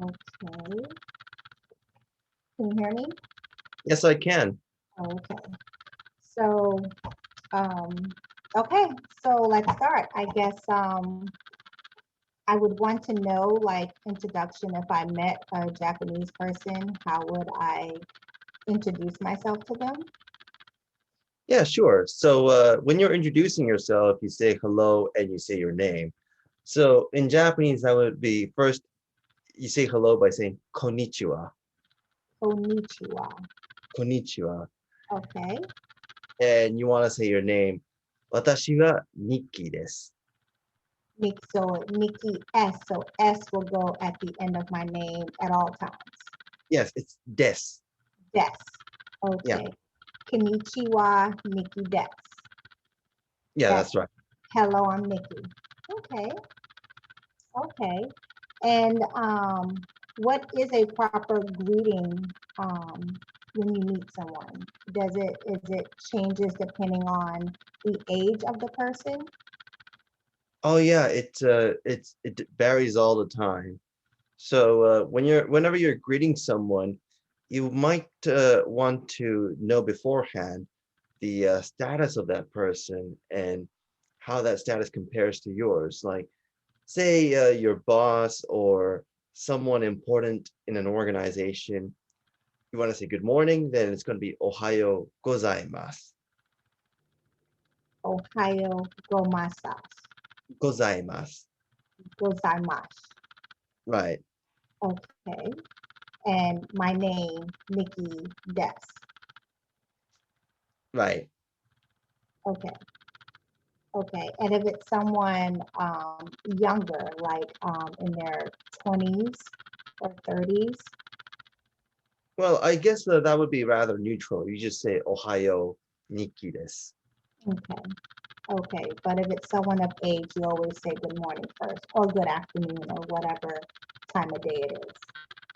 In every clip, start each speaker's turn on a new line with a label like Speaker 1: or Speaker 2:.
Speaker 1: Okay. Can you hear me?
Speaker 2: Yes, I can.
Speaker 1: Okay. So, um, okay. So let's start. I guess I would want to know, like, introduction. If I met a Japanese person, how would I introduce myself to them?
Speaker 2: Yeah, sure. So when you're introducing yourself, you say hello and you say your name. So in Japanese, that would be first you say hello by saying konnichiwa,
Speaker 1: Konnichiwa.
Speaker 2: konnichiwa,
Speaker 1: Okay.
Speaker 2: and you want to say your name. 私は Nikki です。
Speaker 1: So Nikki S. So S will go at the end of my name at all times.
Speaker 2: Yes, it's des.
Speaker 1: Des.
Speaker 2: Yeah,
Speaker 1: Okay. Konnichiwa, Nikki Des.
Speaker 2: yeah, that's right.
Speaker 1: Hello, I'm Nikki. Okay. Okay. And what is a proper greeting when you meet someone? Is it changes depending on the age of the person?
Speaker 2: Oh yeah, it varies all the time. So whenever you're greeting someone, you might want to know beforehand the status of that person and how that status compares to yours. Like, say your boss or someone important in an organization, you want to say good morning, then it's going to be Ohayo gozaimasu.
Speaker 1: Ohio gomasas.
Speaker 2: Gozaimasu.
Speaker 1: Gozaimasu.
Speaker 2: Right,
Speaker 1: Okay. And my name, Nikki Des.
Speaker 2: right.
Speaker 1: Okay. Okay. And if it's someone younger, like in their 20s or 30s,
Speaker 2: Well, I guess that would be rather neutral. You just say Ohayo Nikki desu.
Speaker 1: okay. Okay. But if it's someone of age, you always say good morning first, or good afternoon, or whatever time of day it is.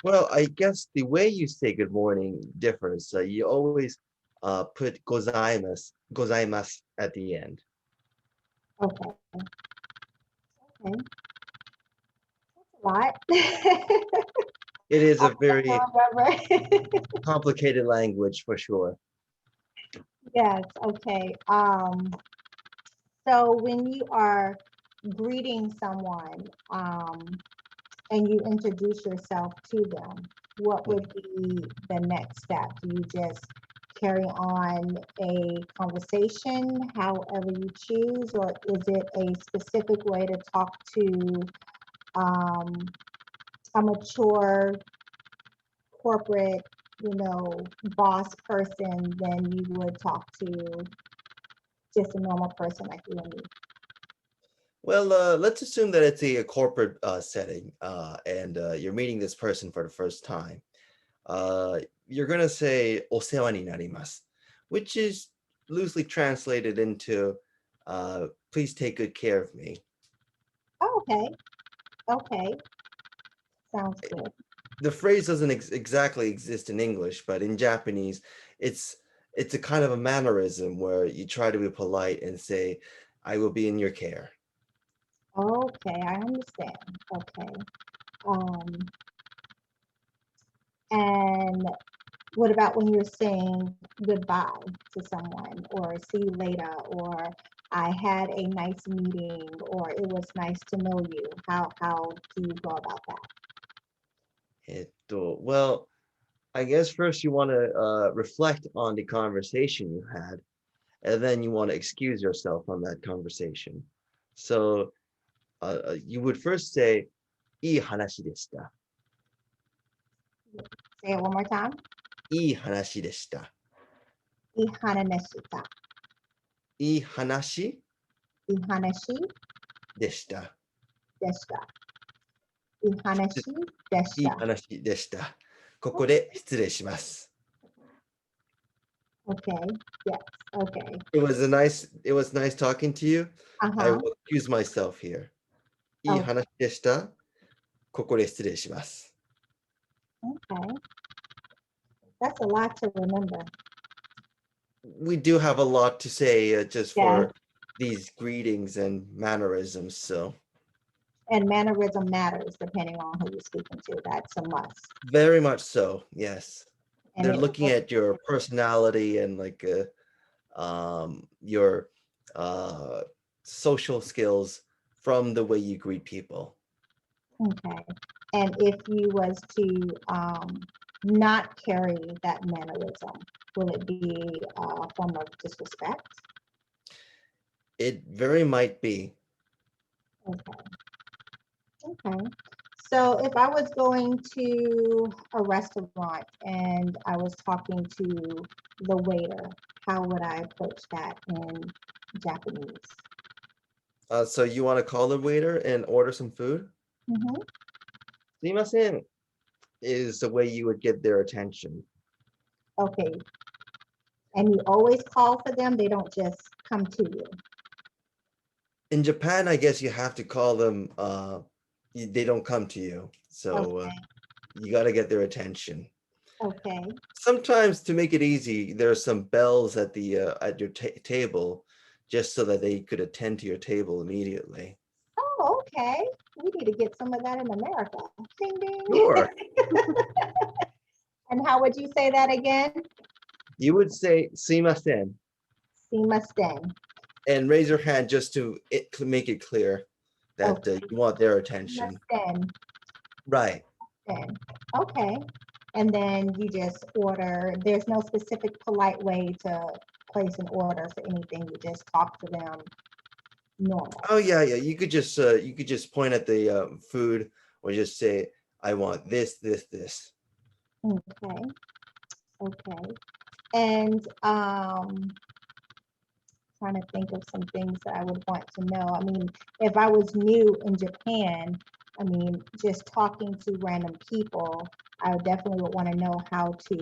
Speaker 2: Well, I guess the way you say good morning differs. You always put gozaimasu at the end.
Speaker 1: Okay. Okay. That's a lot.
Speaker 2: It is
Speaker 1: I
Speaker 2: a very
Speaker 1: remember.
Speaker 2: complicated language for sure.
Speaker 1: Yes. Okay. So when you are greeting someone, and you introduce yourself to them, what would be the next step? Do you just carry on a conversation however you choose, or is it a specific way to talk to um, a mature corporate, boss person than you would talk to just a normal person like you and me?
Speaker 2: Well, let's assume that it's a corporate setting and you're meeting this person for the first time. You're going to say "osewa ni narimasu," which is loosely translated into "please take good care of me."
Speaker 1: Oh, okay. Okay. Sounds good.
Speaker 2: The phrase doesn't exactly exist in English, but in Japanese, it's it's a kind of a mannerism where you try to be polite and say, "I will be in your care."
Speaker 1: Okay, I understand. Okay. Um, and what about when you're saying goodbye to someone, or see you later, or I had a nice meeting, or it was nice to know you? How do you go about that?
Speaker 2: Well, I guess first you want to reflect on the conversation you had, and then you want to excuse yourself from that conversation. So you would first say, "いい話でした."
Speaker 1: Say it one more time.
Speaker 2: いい話でした。
Speaker 1: Ihananeshita.
Speaker 2: いい話
Speaker 1: Ihanashi
Speaker 2: でした。
Speaker 1: deshita. Ihanashi
Speaker 2: いい
Speaker 1: deshita.
Speaker 2: 話でした。ここで失礼します。
Speaker 1: Okay. Yes. Okay.
Speaker 2: It was nice talking to you. I
Speaker 1: Uh-huh.
Speaker 2: will excuse myself here. いい
Speaker 1: Oh,
Speaker 2: 話でした。ここで失礼します。
Speaker 1: okay. That's a lot to remember.
Speaker 2: We do have a lot to say just
Speaker 1: Yes.
Speaker 2: for these greetings and mannerisms, so.
Speaker 1: And mannerism matters depending on who you're speaking to. That's a must.
Speaker 2: Very much so, yes.
Speaker 1: And
Speaker 2: They're
Speaker 1: it
Speaker 2: looking
Speaker 1: looks
Speaker 2: at your personality and like your uh, social skills from the way you greet people.
Speaker 1: okay. And if you was to not carry that mannerism, will it be a form of disrespect?
Speaker 2: It very might be.
Speaker 1: Okay. Okay. So if I was going to a restaurant and I was talking to the waiter, how would I approach that in Japanese?
Speaker 2: So you want to call the waiter and order some food?
Speaker 1: Hmm.
Speaker 2: すいません is the way you would get their attention.
Speaker 1: Okay. And you always call for them, they don't just come to you.
Speaker 2: In Japan, I guess you have to call them. They don't come to you, so
Speaker 1: Okay.
Speaker 2: you got to get their attention.
Speaker 1: Okay.
Speaker 2: Sometimes to make it easy, there are some bells at the at your table, just so that they could attend to your table immediately.
Speaker 1: Oh, okay. We need to get some of that in America. Ding ding.
Speaker 2: Sure,
Speaker 1: And how would you say that again?
Speaker 2: you would say "sumimasen"
Speaker 1: Simasten.
Speaker 2: and raise your hand just to make it clear that
Speaker 1: Okay.
Speaker 2: you want their attention.
Speaker 1: Simasten.
Speaker 2: Right.
Speaker 1: Then. Okay. And then you just order. There's no specific polite way to place an order for anything. You just talk to them normal.
Speaker 2: Oh yeah, yeah. You could just point at the food or just say, "I want this, this, this."
Speaker 1: Okay. Okay. And trying to think of some things that I would want to know. I mean, if I was new in Japan, I mean, just talking to random people, I would definitely would want to know how to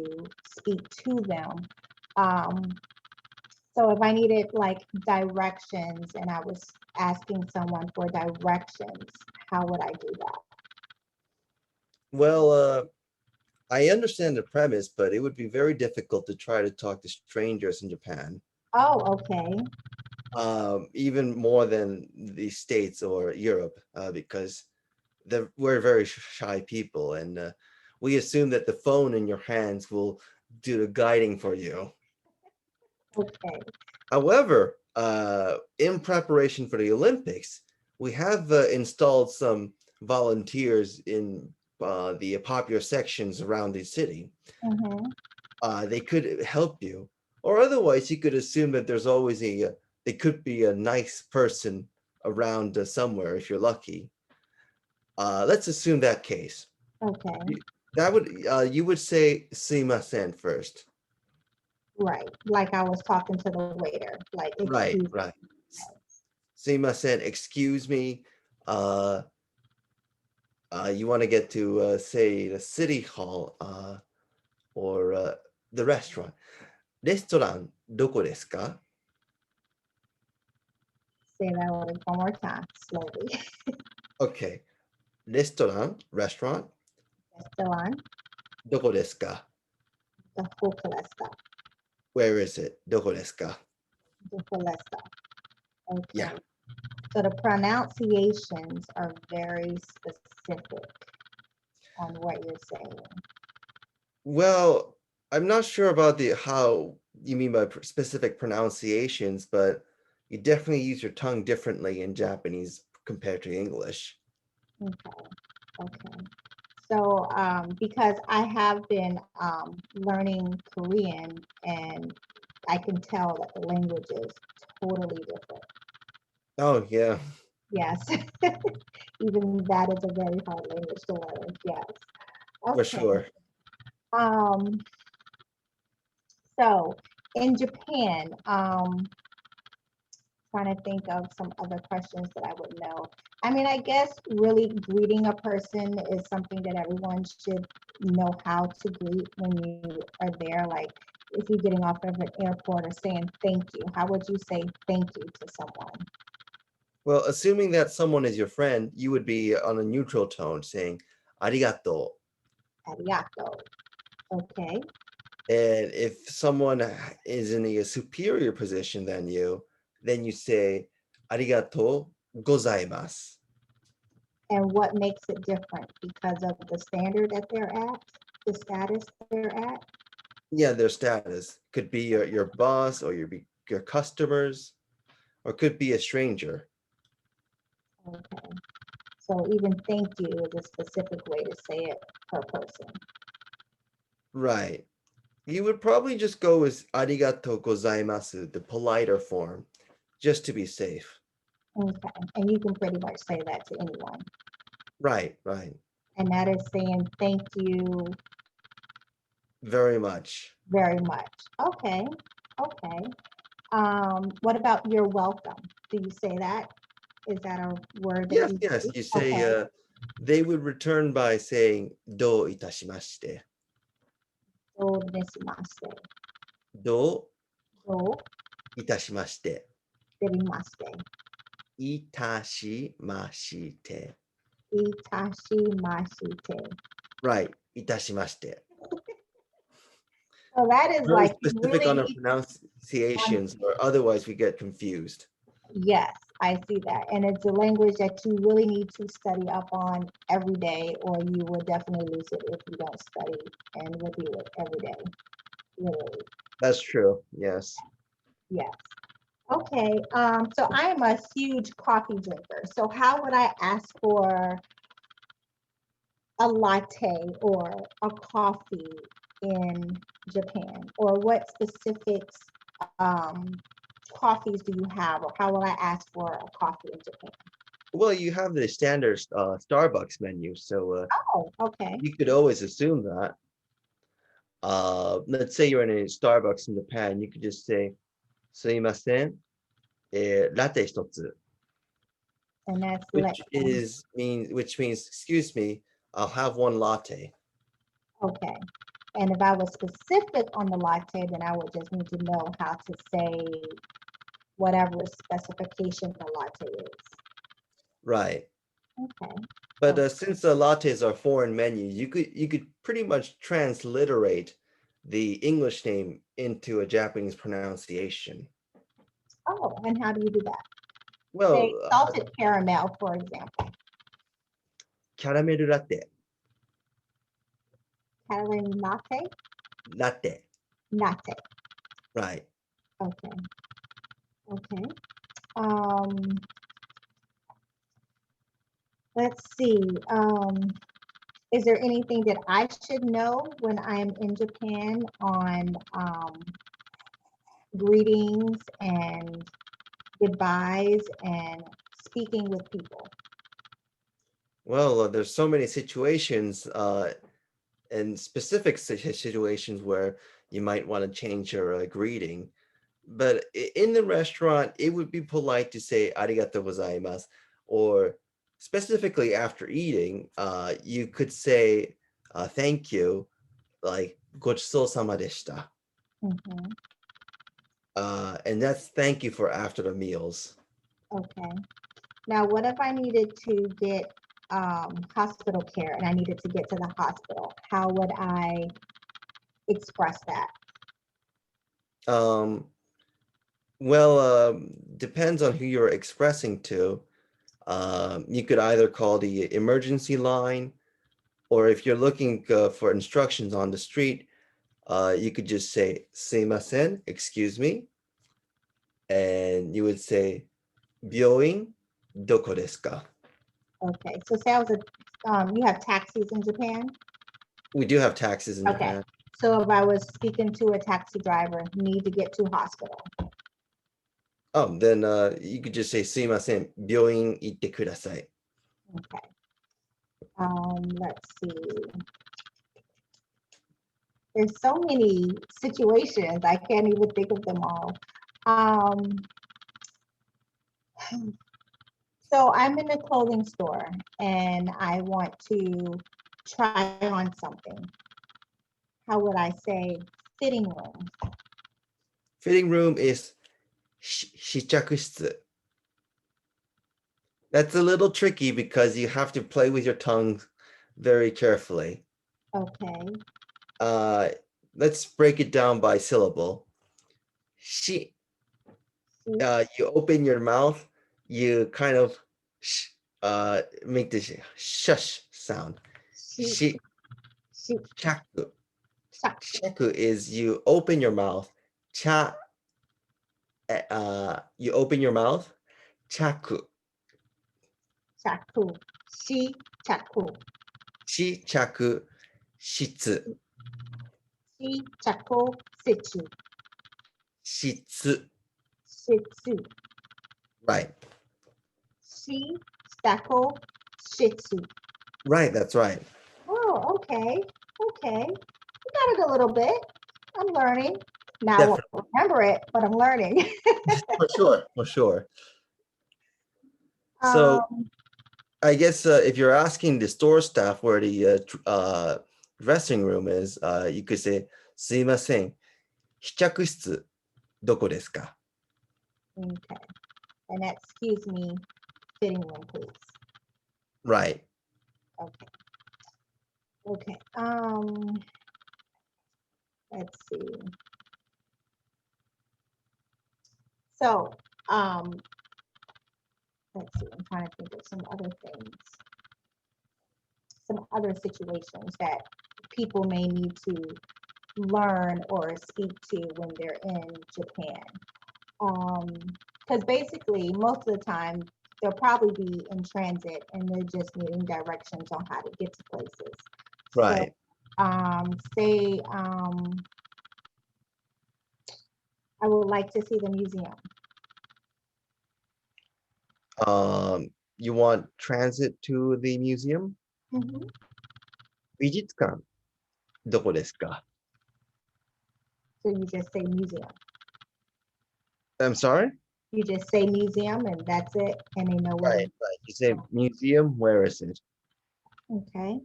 Speaker 1: speak to them. Um, so if I needed like directions and I was asking someone for directions, how would I do that?
Speaker 2: Well, I understand the premise, but it would be very difficult to try to talk to strangers in Japan,
Speaker 1: Oh, okay.
Speaker 2: even more than the States or Europe, because we're very shy people, and we assume that the phone in your hands will do the guiding for you.
Speaker 1: Okay.
Speaker 2: However, in preparation for the Olympics, we have installed some volunteers in the popular sections around the city.
Speaker 1: Mm-hmm.
Speaker 2: They could help you, or otherwise, you could assume that there's always there could be a nice person around somewhere if you're lucky. Let's assume that case.
Speaker 1: Okay.
Speaker 2: That would you would say "sumimasen" first.
Speaker 1: Right. Like I was talking to the waiter, like,
Speaker 2: Right,
Speaker 1: excuse
Speaker 2: right.
Speaker 1: me.
Speaker 2: "Sumimasen, excuse me. Uh, you want to get to say the city hall or the restaurant. レストランどこですか?
Speaker 1: Say that word one more time, slowly.
Speaker 2: Okay. レストラン
Speaker 1: Still on.
Speaker 2: どこですか?
Speaker 1: The Hokulesta.
Speaker 2: Where is it? どこですか?
Speaker 1: The Hokulesta. Okay.
Speaker 2: Yeah.
Speaker 1: So the pronunciations are very specific on what you're saying.
Speaker 2: Well, I'm not sure about the how you mean by specific pronunciations, but you definitely use your tongue differently in Japanese compared to English.
Speaker 1: Okay. Okay. So because I have been learning Korean and I can tell that the language is totally different.
Speaker 2: Oh, yeah,
Speaker 1: Yes. Even that is a very hard language to learn. Yes.
Speaker 2: for
Speaker 1: Okay.
Speaker 2: sure.
Speaker 1: Um, so in Japan, trying to think of some other questions that I would know. I mean, I guess really greeting a person is something that everyone should know how to greet when you are there. Like if you're getting off of an airport or saying thank you, how would you say thank you to someone?
Speaker 2: Well, assuming that someone is your friend, you would be on a neutral tone saying arigato.
Speaker 1: Arigato. Okay.
Speaker 2: And if someone is in a superior position than you, then you say arigato gozaimasu.
Speaker 1: And what makes it different? Because of the standard that they're at, the status they're at?
Speaker 2: Yeah, their status could be your boss or your customers, or could be a stranger.
Speaker 1: Okay. So even thank you is a specific way to say it per person.
Speaker 2: Right. You would probably just go with arigato gozaimasu, the politer form, just to be safe.
Speaker 1: Okay. And you can pretty much say that to anyone.
Speaker 2: Right, right.
Speaker 1: And that is saying thank you
Speaker 2: Very much.
Speaker 1: very much. Okay. Okay. What about you're welcome? Do you say that? Is that a word that
Speaker 2: Yes,
Speaker 1: you
Speaker 2: yes.
Speaker 1: use?
Speaker 2: You say
Speaker 1: Okay.
Speaker 2: they would return by saying do itashimashite.
Speaker 1: Do desimashite.
Speaker 2: Do
Speaker 1: Do
Speaker 2: itashimashite.
Speaker 1: derimashite.
Speaker 2: Itashimashite.
Speaker 1: Itashimashite.
Speaker 2: Right. Itashimashite.
Speaker 1: So that is
Speaker 2: Very
Speaker 1: like you
Speaker 2: specific
Speaker 1: really
Speaker 2: on our
Speaker 1: need one.
Speaker 2: pronunciations, or otherwise we get confused.
Speaker 1: Yes, I see that. And it's a language that you really need to study up on every day, or you will definitely lose it if you don't study and review it every day. Literally.
Speaker 2: That's true. Yes.
Speaker 1: Yes. Okay. So I'm a huge coffee drinker. So how would I ask for a latte or a coffee in Japan? Or what specifics coffees do you have? Or how will I ask for a coffee in Japan?
Speaker 2: Well, you have the standard Starbucks menu, so
Speaker 1: Oh, okay.
Speaker 2: you could always assume that. Let's say you're in a Starbucks in Japan, you could just say, すいません, ラテ一つ,
Speaker 1: And that's let them.
Speaker 2: which means, excuse me, I'll have one latte.
Speaker 1: Okay. And if I was specific on the latte, then I would just need to know how to say whatever specification the latte is.
Speaker 2: Right.
Speaker 1: Okay.
Speaker 2: But
Speaker 1: Oh,
Speaker 2: since the lattes are foreign menus, you could pretty much transliterate the English name into a Japanese pronunciation.
Speaker 1: oh, and how do you do that? Say
Speaker 2: Well,
Speaker 1: salted caramel, for example.
Speaker 2: caramel latte,
Speaker 1: Caramel latte,
Speaker 2: latte,
Speaker 1: latte.
Speaker 2: right.
Speaker 1: Okay. Okay. Um, let's see. Is there anything that I should know when I'm in Japan on greetings and goodbyes and speaking with people?
Speaker 2: Well, there's so many situations and specific situations where you might want to change your greeting. But in the restaurant, it would be polite to say arigatou gozaimasu, or specifically after eating, you could say thank you, like ごちそうさまでした.
Speaker 1: Mhm.
Speaker 2: And that's thank you for after the meals.
Speaker 1: Okay. Now, what if I needed to get hospital care and I needed to get to the hospital? How would I express that?
Speaker 2: Um, well, depends on who you're expressing to. You could either call the emergency line, or if you're looking for instructions on the street, you could just say すいません, excuse me, and you would say 病院どこですか?
Speaker 1: Okay. So say I was you have taxis in Japan?
Speaker 2: We do have taxis in
Speaker 1: Okay.
Speaker 2: Japan.
Speaker 1: So if I was speaking to a taxi driver, need to get to hospital.
Speaker 2: Oh, then you could just say すいません, 病院行ってください.
Speaker 1: Okay. Let's see. There's so many situations, I can't even think of them all. So I'm in a clothing store and I want to try on something. How would I say fitting room?
Speaker 2: Fitting room is 試着室. That's a little tricky because you have to play with your tongue very carefully.
Speaker 1: Okay.
Speaker 2: Let's break it down by syllable. Shi, you open your mouth, you kind of sh, make the shush sound.
Speaker 1: し、
Speaker 2: し、
Speaker 1: し、
Speaker 2: chaku.
Speaker 1: しゃ、
Speaker 2: Chaku is you open your mouth. Cha, you open your mouth. Chaku.
Speaker 1: しゃく、し、ちゃく、
Speaker 2: し、chaku, shitsu.
Speaker 1: し、ちゃく、せち、
Speaker 2: Shitsu.
Speaker 1: しつ、
Speaker 2: Right.
Speaker 1: し、ちゃく、しつ.
Speaker 2: Right, that's right.
Speaker 1: Oh, okay. Okay. You got it a little bit. I'm learning. Now I
Speaker 2: Definitely.
Speaker 1: won't remember it, but I'm learning.
Speaker 2: For sure, for sure. So
Speaker 1: Um,
Speaker 2: I guess if you're asking the store staff where the dressing room is, you could say, すいません、試着室どこですか?
Speaker 1: okay. And excuse me, fitting room, please.
Speaker 2: Right.
Speaker 1: Okay. Okay. Let's see. So, let's see. I'm trying to think of some other things, some other situations that people may need to learn or speak to when they're in Japan. Because basically, most of the time, they'll probably be in transit and they're just needing directions on how to get to places.
Speaker 2: Right.
Speaker 1: So, say, I would like to see the museum.
Speaker 2: You want transit to the museum?
Speaker 1: Mm-hmm.
Speaker 2: 美術館どこですか?
Speaker 1: So you just say museum.
Speaker 2: I'm sorry?
Speaker 1: You just say museum and that's it, and they know where.
Speaker 2: Right, right. You say museum, where is it?
Speaker 1: Okay.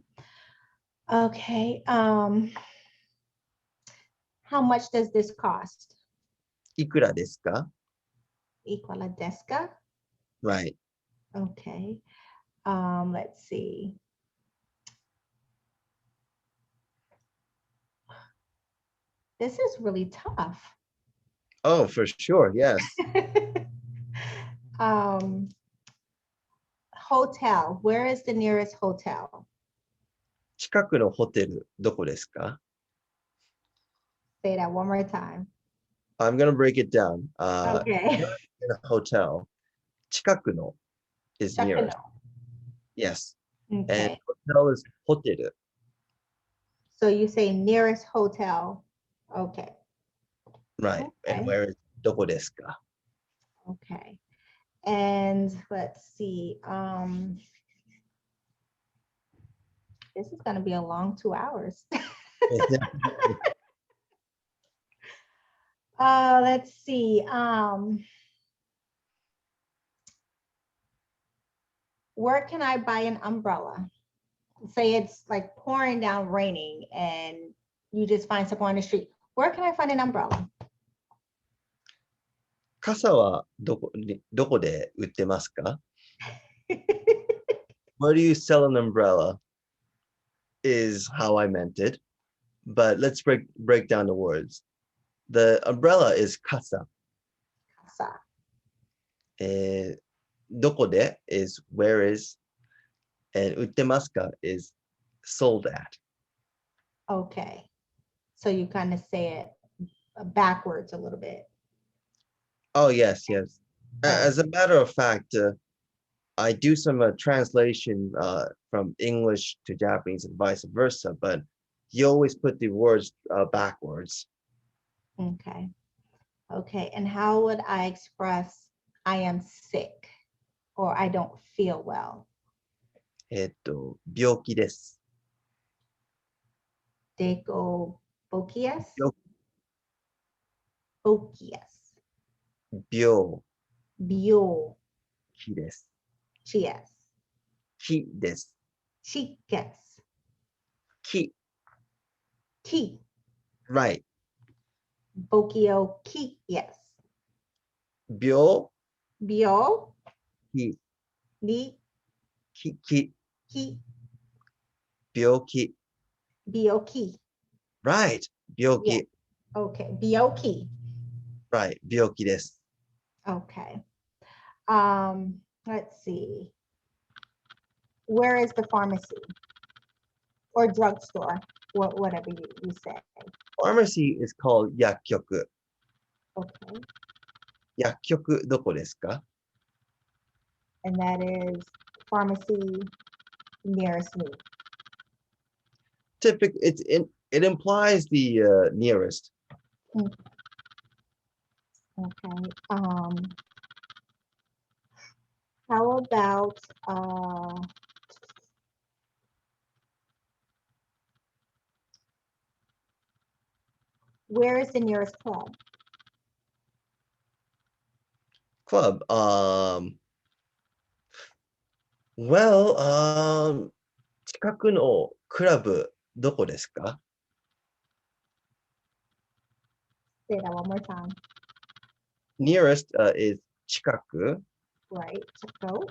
Speaker 1: Okay. How much does this cost?
Speaker 2: いくらですか?
Speaker 1: Equal desu ka?
Speaker 2: Right.
Speaker 1: Okay. Let's see. This is really tough.
Speaker 2: Oh, for sure, yes.
Speaker 1: um, Hotel. Where is the nearest hotel?
Speaker 2: 近くのホテルどこですか?
Speaker 1: Say that one more time.
Speaker 2: I'm gonna break it down.
Speaker 1: Okay.
Speaker 2: In a hotel, 近くの is nearest.
Speaker 1: Chakano.
Speaker 2: Yes. And
Speaker 1: Okay.
Speaker 2: hotel is ホテル.
Speaker 1: So you say nearest hotel. Okay.
Speaker 2: Right. And
Speaker 1: Okay.
Speaker 2: where is どこですか?
Speaker 1: Okay. And let's see. This is going to be a long 2 hours. Let's see. Where can I buy an umbrella? Say it's like pouring down raining and you just find someone on the street. Where can I find an umbrella?
Speaker 2: 傘はどこで売ってますか? Where do you sell an umbrella is how I meant it. But let's break down the words. The umbrella is kasa.
Speaker 1: Casa.
Speaker 2: どこで is where is, and 売ってますか is sold at.
Speaker 1: Okay. So you kind of say it backwards a little bit.
Speaker 2: Oh, yes, yes.
Speaker 1: Oh.
Speaker 2: As a matter of fact, I do some translation from English to Japanese and vice versa, but you always put the words backwards.
Speaker 1: Okay. Okay. And how would I express I am sick or I don't feel well?
Speaker 2: 病気です。
Speaker 1: Deko bokias?
Speaker 2: 病
Speaker 1: Bokias.
Speaker 2: 病
Speaker 1: Bio
Speaker 2: 気です。
Speaker 1: chias.
Speaker 2: 気です。
Speaker 1: Chicas.
Speaker 2: 気
Speaker 1: Ki.
Speaker 2: right.
Speaker 1: Bokio ki. Yes.
Speaker 2: 病
Speaker 1: Bio
Speaker 2: 気
Speaker 1: ni
Speaker 2: 気
Speaker 1: ki.
Speaker 2: 病気
Speaker 1: Bioki.
Speaker 2: right. 病気
Speaker 1: Yeah. Okay. Bioki.
Speaker 2: right. 病気です。
Speaker 1: Okay. Let's see. Where is the pharmacy or drugstore? Whatever you say.
Speaker 2: Pharmacy is called 薬局.
Speaker 1: Okay.
Speaker 2: 薬局どこですか?
Speaker 1: And that is pharmacy nearest me.
Speaker 2: It implies the nearest.
Speaker 1: Okay. How about where is the nearest club?
Speaker 2: Club. Well, 近くのクラブどこですか?
Speaker 1: Say that one more time.
Speaker 2: Nearest is 近く,
Speaker 1: Right. Chicago.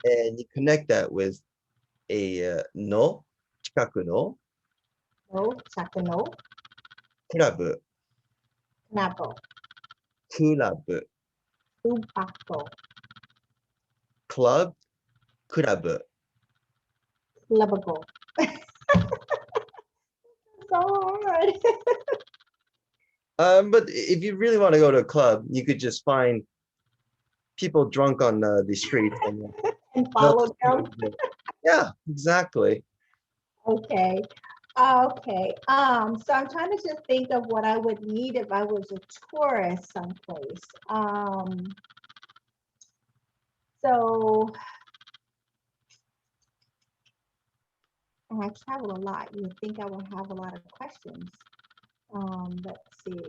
Speaker 2: and you connect that with a の 近くの
Speaker 1: No. Chacano.
Speaker 2: クラブ
Speaker 1: Nabo.
Speaker 2: クラブ
Speaker 1: Tobacco.
Speaker 2: club クラブ
Speaker 1: Clubago. So hard.
Speaker 2: But if you really want to go to a club, you could just find people drunk on the street and
Speaker 1: And
Speaker 2: they'll
Speaker 1: follow
Speaker 2: just
Speaker 1: them.
Speaker 2: yeah, exactly.
Speaker 1: Okay. Okay. So I'm trying to just think of what I would need if I was a tourist someplace. So and I travel a lot. You would think I would have a lot of questions. Let's see.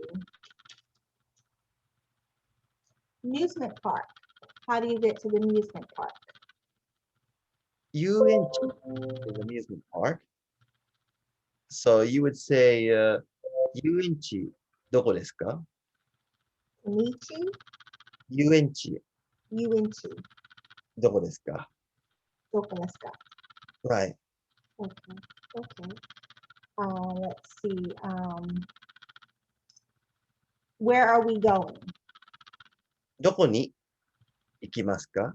Speaker 1: Amusement park. How do you get to the amusement park?
Speaker 2: You in amusement park. So you would say 遊園地どこですか?
Speaker 1: Nichi?
Speaker 2: 遊園地
Speaker 1: Yuinchi.
Speaker 2: どこですか?
Speaker 1: Dokoleska.
Speaker 2: Right.
Speaker 1: Okay. Okay. Let's see. Where are we going?
Speaker 2: どこに行きますか?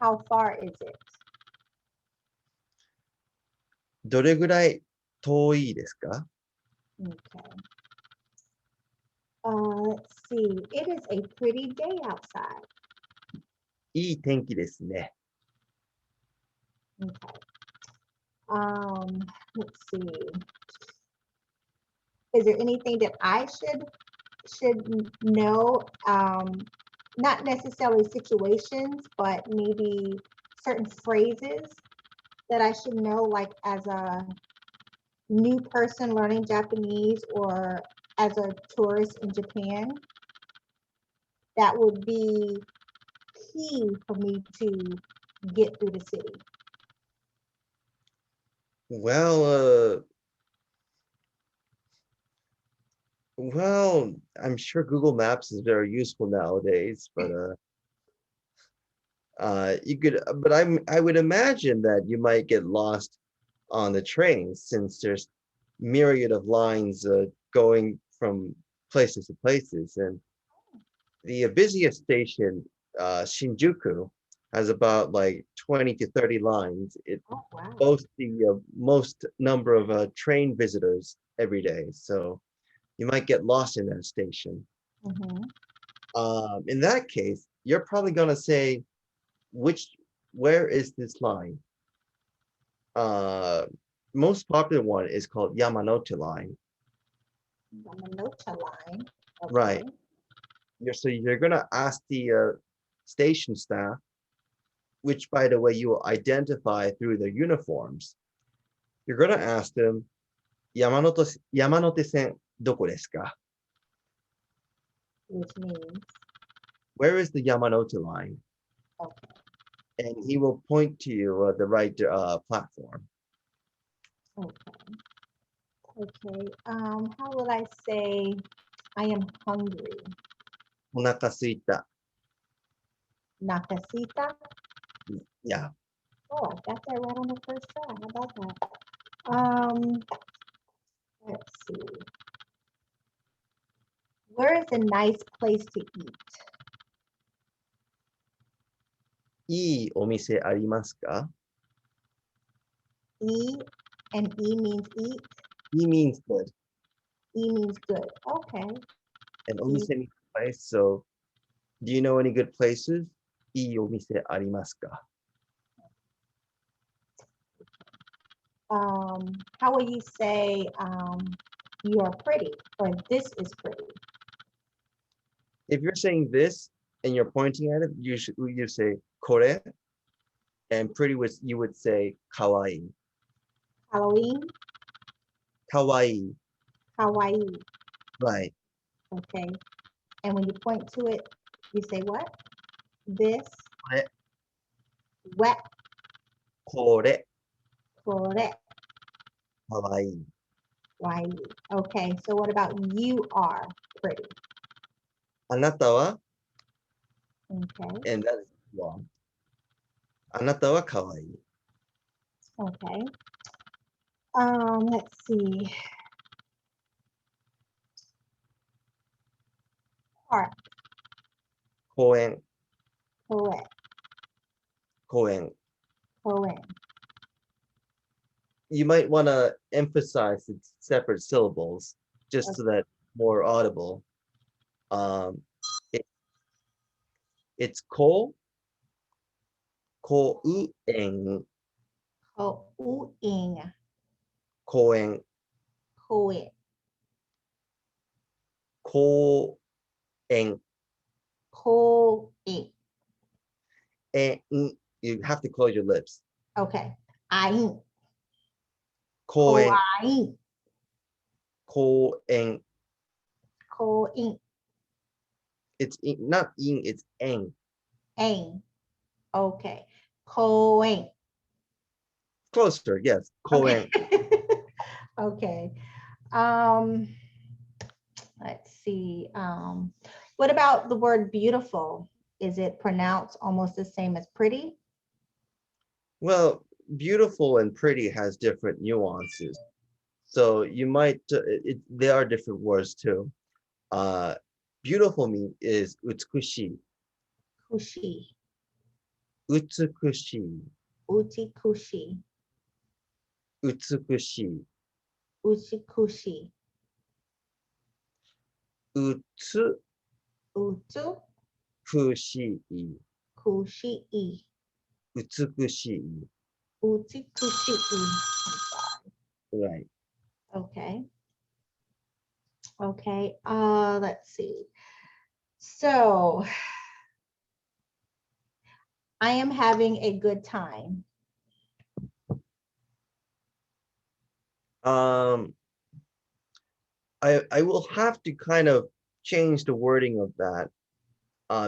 Speaker 1: How far is it?
Speaker 2: どれぐらい遠いですか?
Speaker 1: Okay. Let's see. It is a pretty day outside.
Speaker 2: いい天気ですね.
Speaker 1: Okay. Let's see. Is there anything that I should know? Not necessarily situations, but maybe certain phrases that I should know, like as a new person learning Japanese or as a tourist in Japan, that would be key for me to get through the city.
Speaker 2: Well, I'm sure Google Maps is very useful nowadays, but I would imagine that you might get lost on the train since there's myriad of lines going from places to places, and the busiest station, Shinjuku, has about like 20 to 30 lines. It
Speaker 1: Oh, wow.
Speaker 2: boasts the most number of train visitors every day, so you might get lost in that station.
Speaker 1: Mhm.
Speaker 2: In that case, you're probably gonna say, where is this line? Most popular one is called Yamanote line.
Speaker 1: Yamanote line. Okay.
Speaker 2: Right. So you're gonna ask the station staff, which by the way you will identify through their uniforms. You're gonna ask them, Yamanote sen doko desu ka?
Speaker 1: Which means,
Speaker 2: Where is the Yamanote line?
Speaker 1: okay.
Speaker 2: And he will point to you the right platform.
Speaker 1: Okay. Okay. How would I say I am hungry?
Speaker 2: お腹すいた.
Speaker 1: Nakasita?
Speaker 2: Yeah.
Speaker 1: Oh, I got that right on the first try. How about that? Let's see. Where is a nice place to eat?
Speaker 2: いいお店ありますか?
Speaker 1: E and E means eat.
Speaker 2: E means good,
Speaker 1: E means good. Okay.
Speaker 2: and
Speaker 1: E,
Speaker 2: omise means place. So, do you know any good places? いいお店ありますか?
Speaker 1: how would you say you are pretty or this is pretty?
Speaker 2: If you're saying this and you're pointing at it, you say これ, and pretty was you would say かわいい.
Speaker 1: Halloween,
Speaker 2: かわいい.
Speaker 1: Hawaii.
Speaker 2: Right.
Speaker 1: Okay. And when you point to it, you say what? This,
Speaker 2: これ,
Speaker 1: wet,
Speaker 2: これ,
Speaker 1: kore,
Speaker 2: かわいい.
Speaker 1: wai. Okay. So what about you are pretty?
Speaker 2: あなたは,
Speaker 1: Okay.
Speaker 2: and that is wrong. あなたはかわいい.
Speaker 1: Okay. Let's see. Park,
Speaker 2: 公園,
Speaker 1: poet,
Speaker 2: 公園.
Speaker 1: poem.
Speaker 2: You might want to emphasize its separate syllables just so that more audible. Um, it, it's ko, ko u en,
Speaker 1: Ko-ing,
Speaker 2: ko en,
Speaker 1: poet,
Speaker 2: ko en,
Speaker 1: ko-ing.
Speaker 2: en. You have to close your lips.
Speaker 1: Okay. Aing,
Speaker 2: Ko en,
Speaker 1: ko-aing,
Speaker 2: ko en.
Speaker 1: ko-ing,
Speaker 2: It's not ing, it's en.
Speaker 1: aing. Okay. Ko-ing.
Speaker 2: Closer, yes. Ko en.
Speaker 1: Okay. Okay. Um, let's see. What about the word beautiful? Is it pronounced almost the same as pretty?
Speaker 2: Well, beautiful and pretty has different nuances. So you might, there are different words too. Uh, beautiful mean is 美しい.
Speaker 1: Kushi,
Speaker 2: 美しい.
Speaker 1: uchi kushi,
Speaker 2: 美しい.
Speaker 1: uchi kushi,
Speaker 2: 美
Speaker 1: utu
Speaker 2: しい.
Speaker 1: kushi i,
Speaker 2: 美しい.
Speaker 1: uchi kushi i.
Speaker 2: Right.
Speaker 1: Okay. Okay. Let's see. So I am having a good time.
Speaker 2: I will have to kind of change the wording of that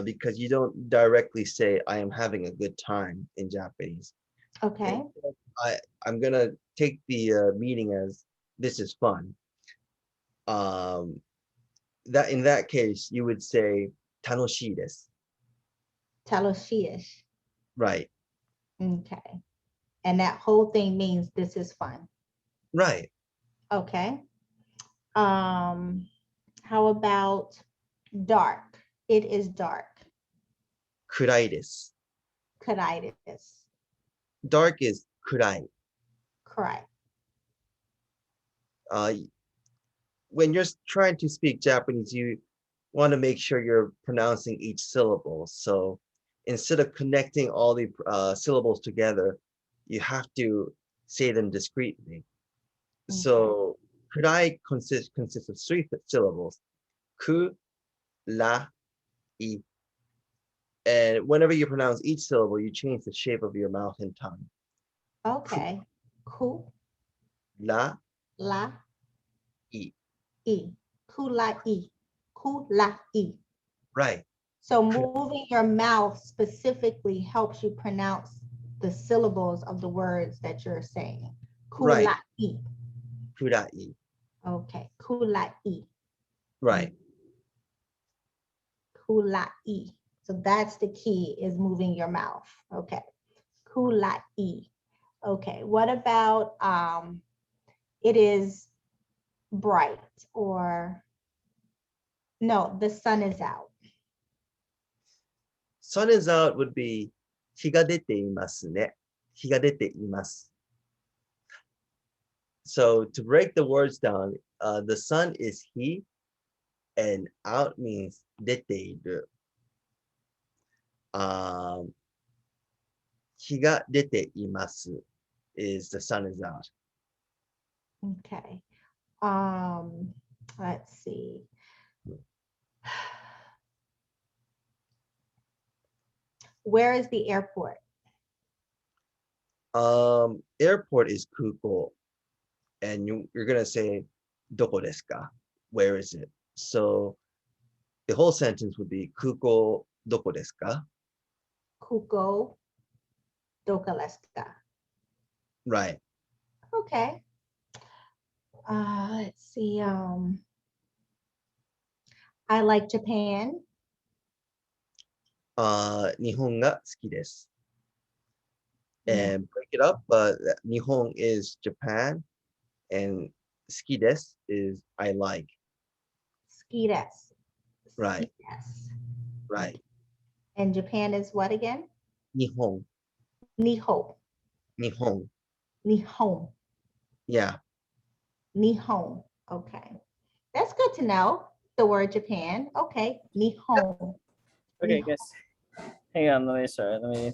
Speaker 2: because you don't directly say I am having a good time in Japanese.
Speaker 1: Okay.
Speaker 2: I'm gonna take the meaning as this is fun. That in that case you would say 楽しいです.
Speaker 1: Taloshiish.
Speaker 2: Right.
Speaker 1: Okay. And that whole thing means this is fun.
Speaker 2: Right.
Speaker 1: Okay. How about dark? It is dark.
Speaker 2: 暗いです.
Speaker 1: Colitis.
Speaker 2: Dark is 暗い.
Speaker 1: Cry.
Speaker 2: When you're trying to speak Japanese, you want to make sure you're pronouncing each syllable. So instead of connecting all the syllables together, you have to say them discreetly.
Speaker 1: Okay.
Speaker 2: So kurai consists of three syllables. Ku, la, I. And whenever you pronounce each syllable, you change the shape of your mouth and tongue.
Speaker 1: Okay. Ku,
Speaker 2: La,
Speaker 1: la,
Speaker 2: I.
Speaker 1: i. Kulai. Kulai.
Speaker 2: Right.
Speaker 1: So moving your mouth specifically helps you pronounce the syllables of the words that you're saying.
Speaker 2: Right.
Speaker 1: Kulai.
Speaker 2: Kurai.
Speaker 1: Okay. Kulai.
Speaker 2: Right.
Speaker 1: Kulai. So that's the key, is moving your mouth. Okay. Kulai. Okay. What about it is bright, or no, the sun is out.
Speaker 2: Sun is out would be 日が出ていますね。日が出ています。So to break the words down, the sun is he, and out means 出ている。日が出ています is the sun is out.
Speaker 1: Okay. Let's see. Where is the airport?
Speaker 2: Airport is 空港. And you're going to say どこですか? Where is it? So the whole sentence would be 空港どこですか?
Speaker 1: Kuko Dokaleska.
Speaker 2: Right.
Speaker 1: Okay. Let's see. I like Japan.
Speaker 2: 日本が好きです.
Speaker 1: Yeah.
Speaker 2: And break it up, Nihon is Japan, and 好きです is I like.
Speaker 1: Skides.
Speaker 2: Right.
Speaker 1: Skides.
Speaker 2: Right.
Speaker 1: And Japan is what again?
Speaker 2: Nihon.
Speaker 1: Nihon.
Speaker 2: Nihon.
Speaker 1: Nihon.
Speaker 2: Yeah.
Speaker 1: Nihon. Okay. That's good to know. The word Japan. Okay. Nihon.
Speaker 3: Okay, guys. Hang on, let me stop.